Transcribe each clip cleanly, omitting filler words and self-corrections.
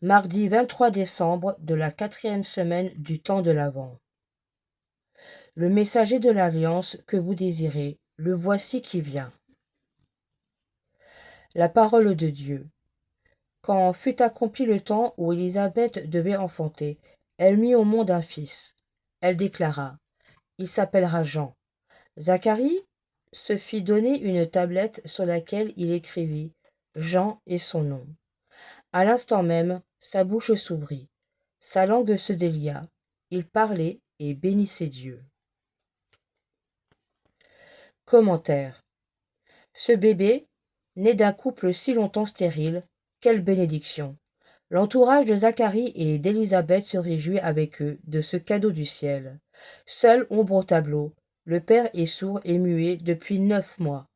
Mardi 23 décembre de la 4e semaine du temps de l'Avent. Le messager de l'Alliance que vous désirez, le voici qui vient. La parole de Dieu. Quand fut accompli le temps où Élisabeth devait enfanter, elle mit au monde un fils. Elle déclara, il s'appellera Jean. Zacharie se fit donner une tablette sur laquelle il écrivit Jean et son nom. À l'instant même, sa bouche s'ouvrit, sa langue se délia, il parlait et bénissait Dieu. Commentaire. Ce bébé, né d'un couple si longtemps stérile, quelle bénédiction! L'entourage de Zacharie et d'Élisabeth se réjouit avec eux de ce cadeau du ciel. Seul ombre au tableau, le père est sourd et muet depuis 9 mois,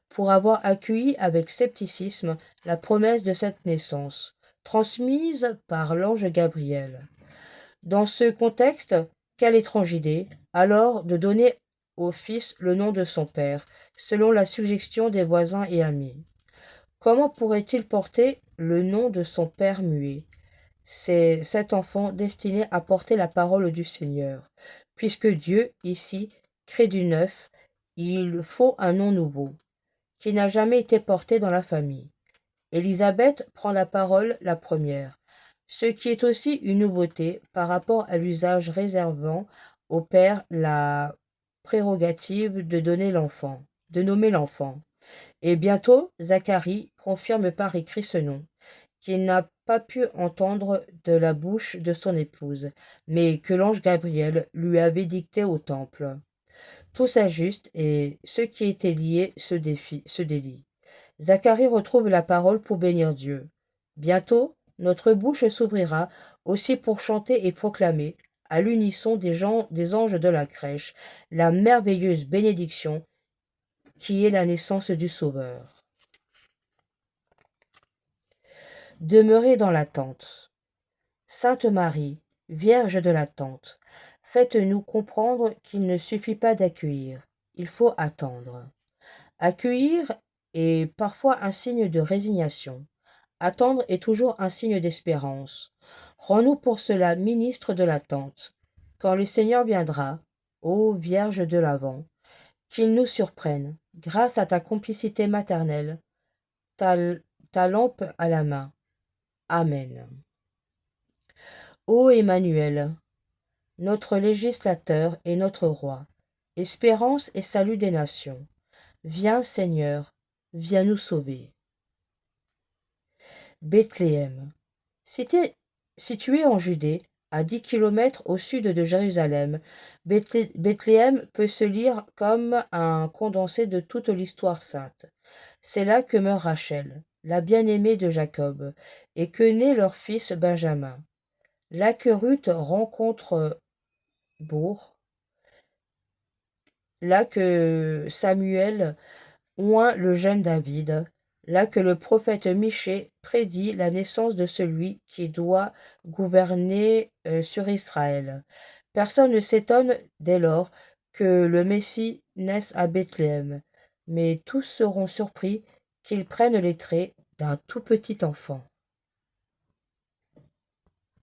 pour avoir accueilli avec scepticisme la promesse de cette naissance, transmise par l'ange Gabriel. Dans ce contexte, quelle étrange idée, alors, de donner au fils le nom de son père, selon la suggestion des voisins et amis. Comment pourrait-il porter le nom de son père muet? C'est cet enfant destiné à porter la parole du Seigneur. Puisque Dieu, ici, crée du neuf, il faut un nom nouveau, qui n'a jamais été porté dans la famille. Élisabeth prend la parole la première, ce qui est aussi une nouveauté par rapport à l'usage réservant au père la prérogative de nommer l'enfant. Et bientôt, Zacharie confirme par écrit ce nom, qu'il n'a pas pu entendre de la bouche de son épouse, mais que l'ange Gabriel lui avait dicté au temple. Tout s'ajuste et ce qui était lié se délie. Zacharie retrouve la parole pour bénir Dieu. Bientôt, notre bouche s'ouvrira aussi pour chanter et proclamer, à l'unisson des anges de la crèche, la merveilleuse bénédiction qui est la naissance du Sauveur. Demeurez dans l'attente. Sainte Marie, Vierge de l'attente, faites-nous comprendre qu'il ne suffit pas d'accueillir, il faut attendre. Accueillir est parfois un signe de résignation. Attendre est toujours un signe d'espérance. Rends-nous pour cela ministres de l'attente. Quand le Seigneur viendra, ô Vierge de l'Avent, qu'il nous surprenne, grâce à ta complicité maternelle, ta lampe à la main. Amen. Ô Emmanuel, notre législateur et notre roi, espérance et salut des nations, viens Seigneur, viens nous sauver. Bethléem. Située en Judée, à 10 kilomètres au sud de Jérusalem, Bethléem peut se lire comme un condensé de toute l'histoire sainte. C'est là que meurt Rachel, la bien-aimée de Jacob, et que naît leur fils Benjamin. Là que Ruth rencontre Bour, là que Samuel oint le jeune David, là que le prophète Michée prédit la naissance de celui qui doit gouverner sur Israël. Personne ne s'étonne dès lors que le Messie naisse à Bethléem, mais tous seront surpris qu'il prenne les traits d'un tout petit enfant.